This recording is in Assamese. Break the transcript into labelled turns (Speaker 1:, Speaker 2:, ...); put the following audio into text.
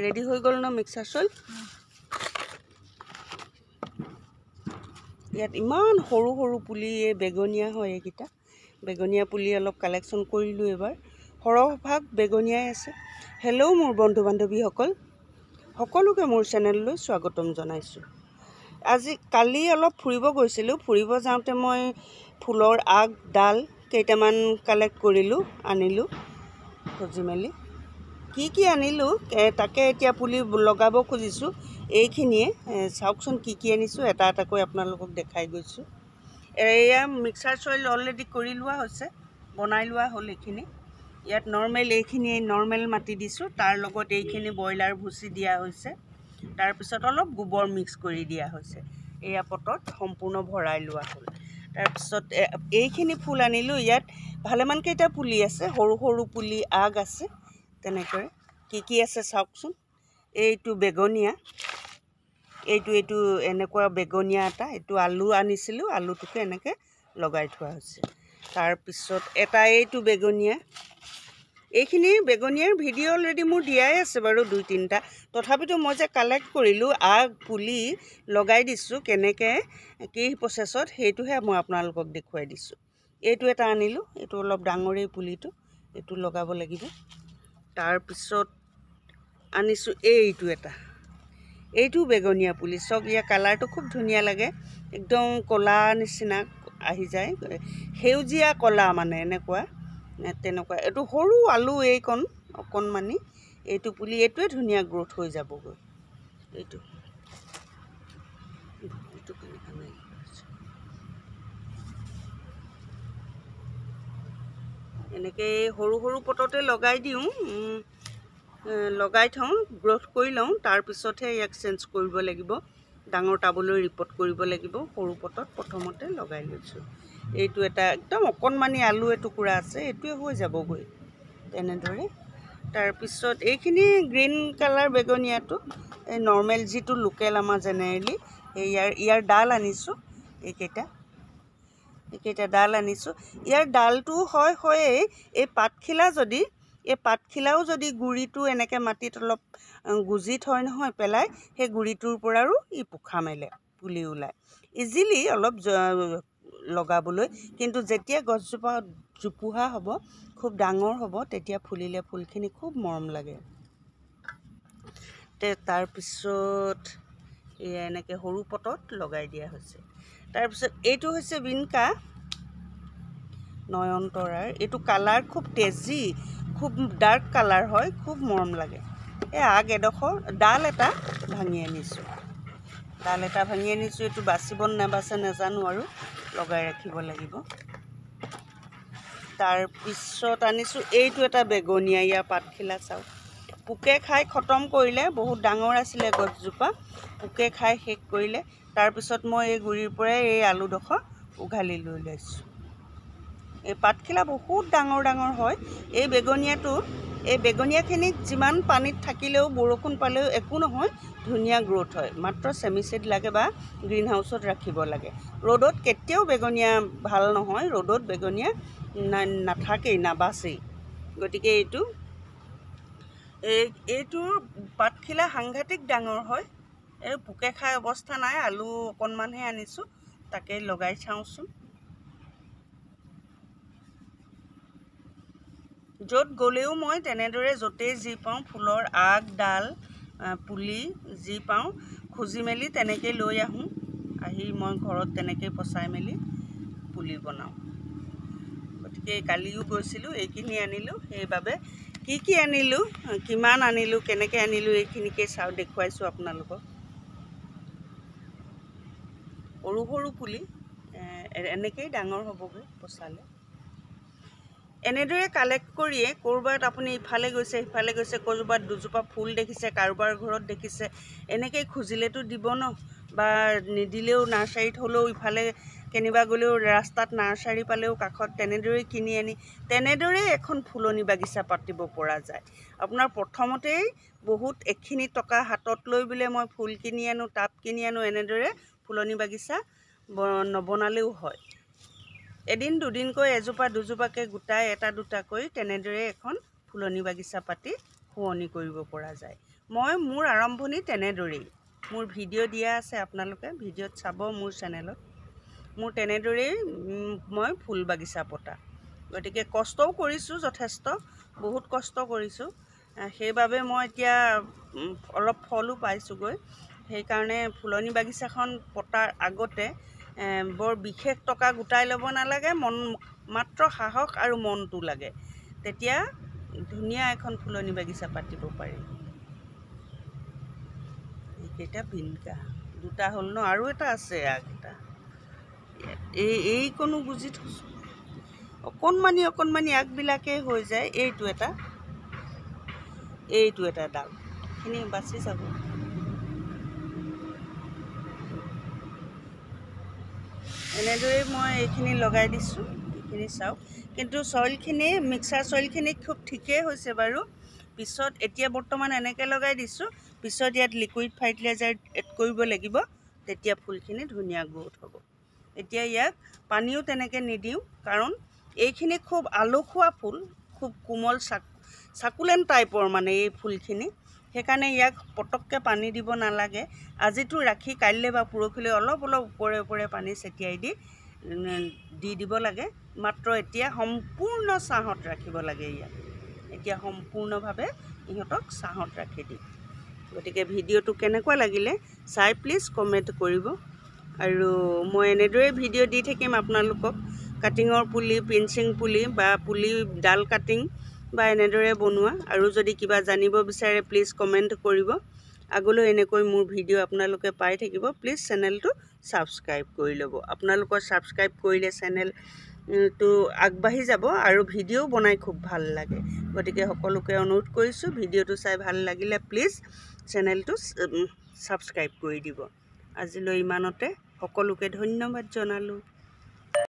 Speaker 1: ৰেডি হৈ গ'ল ন মিক্সাৰ চইল। ইয়াত ইমান সৰু সৰু পুলি, এই বেগনীয়া হয় এইকেইটা। বেগনীয়া পুলি অলপ কালেকশ্যন কৰিলোঁ এইবাৰ। সৰহভাগ বেগনীয়াই আছে। হেল্ল' মোৰ বন্ধু বান্ধৱীসকল, সকলোকে মোৰ চেনেললৈ স্বাগতম জনাইছোঁ। কালি অলপ ফুৰিব গৈছিলোঁ। ফুৰিব যাওঁতে মই ফুলৰ আগ ডাল কেইটামান কালেক্ট কৰিলোঁ, আনিলোঁ খুজি মেলি। কি আনিলোঁ তাকে এতিয়া পুলি লগাব খুজিছোঁ। এইখিনিয়ে চাওকচোন কি আনিছোঁ, এটা এটাকৈ আপোনালোকক দেখাই গৈছোঁ। এয়া মিক্সাৰ চইল অলৰেডি কৰি লোৱা হৈছে, বনাই লোৱা হ'ল এইখিনি। ইয়াত নৰ্মেল এইখিনি নৰ্মেল মাটি দিছোঁ, তাৰ লগত এইখিনি ব্ৰইলাৰ ভুচি দিয়া হৈছে। তাৰপিছত অলপ গোবৰ মিক্স কৰি দিয়া হৈছে। এয়া পটত সম্পূৰ্ণ ভৰাই লোৱা হ'ল। তাৰপিছত এইখিনি ফুল আনিলোঁ। ইয়াত ভালেমানকেইটা পুলি আছে, সৰু সৰু পুলি আগ আছে। তেনেকৈ কি আছে চাওকচোন। এইটো বেগনীয়া, এইটো এনেকুৱা বেগনীয়া এটা। এইটো আলু আনিছিলোঁ, আলুটোকে এনেকৈ লগাই থোৱা হৈছে। তাৰপিছত এইটো বেগনীয়া। এইখিনি বেগনীয়াৰ ভিডিঅ' অলৰেডি মোৰ দিয়াই আছে বাৰু 2-3টা। তথাপিতো মই যে কালেক্ট কৰিলোঁ আগ পুলি লগাই দিছোঁ কেনেকৈ কি প্ৰচেছত, সেইটোহে মই আপোনালোকক দেখুৱাই দিছোঁ। এইটো এটা আনিলোঁ, এইটো অলপ ডাঙৰেই পুলিটো, এইটো লগাব লাগিব। তাৰপিছত আনিছোঁ এইটো এটা, এইটো বেগনীয়া পুলি। চাওক ইয়াৰ কালাৰটো খুব ধুনীয়া লাগে, একদম ক'লা নিচিনা আহি যায়, সেউজীয়া ক'লা মানে এনেকুৱা তেনেকুৱা। এইটো সৰু আলু এইকণ অকণমানি, এইটো পুলি এইটোৱে ধুনীয়া গ্ৰ'থ হৈ যাবগৈ। এইটো কেনেকুৱা নাই, এনেকৈ সৰু সৰু পটতে লগাই দিওঁ, লগাই থওঁ, গ্ৰ'থ কৰি লওঁ। তাৰপিছতহে ইয়াক চেঞ্জ কৰিব লাগিব, ডাঙৰ টাবলৈ ৰিপৰ্ট কৰিব লাগিব। সৰু পটত প্ৰথমতে লগাই লৈছোঁ। এইটো এটা একদম অকণমানি আলু এটুকুৰা আছে, এইটোৱে হৈ যাবগৈ তেনেদৰে। তাৰপিছত এইখিনি গ্ৰীণ কালাৰ বেগনীয়াটো, এই নৰ্মেল যিটো লোকেল আমাৰ জেনেৰেলি, ইয়াৰ ডাল আনিছোঁ। এইকেইটা ডাল আনিছোঁ। ইয়াৰ ডালটো হয়েই। এই পাতখিলাও যদি গুৰিটো এনেকৈ মাটিত অলপ গুজি থয় নহয় পেলাই, সেই গুৰিটোৰ পৰাও ই পোখা মেলে, পুলি ওলায় ইজিলি অলপ লগাবলৈ। কিন্তু যেতিয়া গছজোপা জোপোহা হ'ব, খুব ডাঙৰ হ'ব, তেতিয়া ফুলিলে ফুলখিনি খুব মৰম লাগে। তাৰপিছত এয়া এনেকৈ সৰু পটত লগাই দিয়া হৈছে। তাৰপিছত এইটো হৈছে বিনকা নয়নতৰাৰ। এইটো কালাৰ খুব তেজী, খুব ডাৰ্ক কালাৰ হয়, খুব মৰম লাগে। এই আগ এডোখৰ ডাল এটা ভাঙি আনিছোঁ, এইটো বাচিব নাবাচে নাজানো আৰু, লগাই ৰাখিব লাগিব। তাৰপিছত আনিছোঁ এইটো এটা বেগনীয়া। ইয়াৰ পাতখিলা চাওক, পোকে খাই খতম কৰিলে। বহুত ডাঙৰ আছিলে গছজোপা, পোকে খাই শেষ কৰিলে। তাৰপিছত মই এই গুৰিৰ পৰাই এই আলুডোখৰ উঘালি লৈ লৈছোঁ। এই পাতখিলা বহুত ডাঙৰ ডাঙৰ হয়। এই বেগনীয়াখিনিক যিমান পানীত থাকিলেও, বৰষুণ পালেও একো নহয়, ধুনীয়া গ্ৰ'থ হয়। মাত্ৰ চেমিচেড লাগে বা গ্ৰীণ হাউচত ৰাখিব লাগে। ৰ'দত কেতিয়াও বেগনীয়া ভাল নহয়, ৰ'দত বেগনীয়া নাথাকেই, নাবাচেই। গতিকে এইটোৰ পাতখিলা সাংঘাতিক ডাঙৰ হয়। এই পোকে খাই অৱস্থা নাই। আলু অকণমানহে আনিছোঁ, তাকে লগাই চাওঁচোন। য'ত গ'লেও মই তেনেদৰে য'তেই যি পাওঁ, ফুলৰ আগ ডাল পুলি যি পাওঁ খুজি মেলি তেনেকৈ লৈ আহোঁ। আহি মই ঘৰত তেনেকৈ পচাই মেলি পুলি বনাওঁ। গতিকে কালিও গৈছিলোঁ, এইখিনি আনিলোঁ। সেইবাবে কি আনিলোঁ, কিমান আনিলোঁ, কেনেকৈ আনিলোঁ, এইখিনিকে দেখুৱাইছোঁ আপোনালোকক। সৰু সৰু পুলি এনেকৈয়ে ডাঙৰ হ'বগৈ পচালে। এনেদৰে কালেক্ট কৰিয়ে ক'ৰবাত আপুনি ইফালে গৈছে সিফালে গৈছে, ক'ৰবাত দুজোপা ফুল দেখিছে, কাৰোবাৰ ঘৰত দেখিছে, এনেকৈ খুজিলেতো দিব ন, বা নিদিলেও নাৰ্চাৰীত হ'লেও, ইফালে কেনিবা গ'লেও ৰাস্তাত নাৰ্চাৰী পালেও কাষত তেনেদৰেই কিনি আনি তেনেদৰেই এখন ফুলনি বাগিচা পাতিব পৰা যায়। আপোনাৰ প্ৰথমতেই বহুত এখিনি টকা হাতত লৈ বোলে মই ফুল কিনি আনো, টাব কিনি আনো, এনেদৰে ফুলনি বাগিচা নবনালেও হয়। এদিন দুদিনকৈ এজোপা দুজোপাকৈ গোটাই এটা দুটাকৈ তেনেদৰে এখন ফুলনি বাগিচা পাতি শুৱনি কৰিব পৰা যায়। মই মোৰ আৰম্ভণি তেনেদৰেই মোৰ ভিডিঅ' দিয়া আছে আপোনালোকে ভিডিঅ'ত চাব মোৰ চেনেলত মোৰ তেনেদৰেই মই ফুল বাগিচা পতা গতিকে কষ্টও কৰিছোঁ যথেষ্ট বহুত কষ্ট কৰিছোঁ সেইবাবে মই এতিয়া অলপ ফলো পাইছোঁগৈ সেইকাৰণে ফুলনি বাগিচাখন পতাৰ আগতে বৰ বিশেষ টকা গোটাই ল'ব নালাগে মন মাত্ৰ সাহস আৰু মনটো লাগে তেতিয়া ধুনীয়া এখন ফুলনি বাগিচা পাতিব পাৰি এইকেইটা ভিনকা দুটা হ'ল ন আৰু এটা আছে আগটা এইকণো গুজি থৈছোঁ অকণমানি আগবিলাকেই হৈ যায় এইটো এটা ডাল এইখিনি বাচি যাব এনেদৰেই মই এইখিনি লগাই দিছোঁ এইখিনি চাওক কিন্তু চইলখিনি মিক্সাৰ চইলখিনি খুব ঠিকেই হৈছে বাৰু পিছত এতিয়া বৰ্তমান এনেকৈ লগাই দিছোঁ পিছত ইয়াত লিকুইড ফাৰ্টিলাইজাৰ এড কৰিব লাগিব তেতিয়া ফুলখিনি ধুনীয়া গ্ৰোথ হ'ব এতিয়া ইয়াক পানীও তেনেকৈ নিদিওঁ কাৰণ এইখিনি খুব আলসুৱা ফুল খুব কোমল চাকুলেণ্ট টাইপৰ মানে এই ফুলখিনি সেইকাৰণে ইয়াক পটককৈ পানী দিব নালাগে আজিতো ৰাখি কাইলৈ বা পৰহিলৈ অলপ ওপৰে পানী ছটিয়াই দি দিব লাগে মাত্ৰ এতিয়া সম্পূৰ্ণ ছাঁত ৰাখিব লাগে ইয়াক এতিয়া সম্পূৰ্ণভাৱে ইহঁতক ছাঁত ৰাখি দিম গতিকে ভিডিঅ'টো কেনেকুৱা লাগিলে চাই প্লিজ কমেণ্ট কৰিব আৰু মই এনেদৰে ভিডিঅ' দি থাকিম আপোনালোকক কাটিঙৰ পুলি পিঞ্চিং পুলি বা পুলি ডাল কাটিং বা এনেদৰে বনোৱা আৰু যদি কিবা জানিব বিচাৰে প্লিজ কমেণ্ট কৰিব আগলৈ এনেকৈ মোৰ ভিডিঅ' আপোনালোকে পাই থাকিব প্লিজ চেনেলটো ছাবস্ক্ৰাইব কৰি ল'ব আপোনালোকৰ ছাবস্ক্ৰাইব কৰিলে চেনেলটো আগবাঢ়ি যাব আৰু ভিডিঅ' বনাই খুব ভাল লাগে গতিকে সকলোকে অনুৰোধ কৰিছোঁ ভিডিঅ'টো চাই ভাল লাগিলে প্লিজ চেনেলটো ছাবস্ক্ৰাইব কৰি দিব আজিলৈ ইমানতে সকলোকে ধন্যবাদ জনালোঁ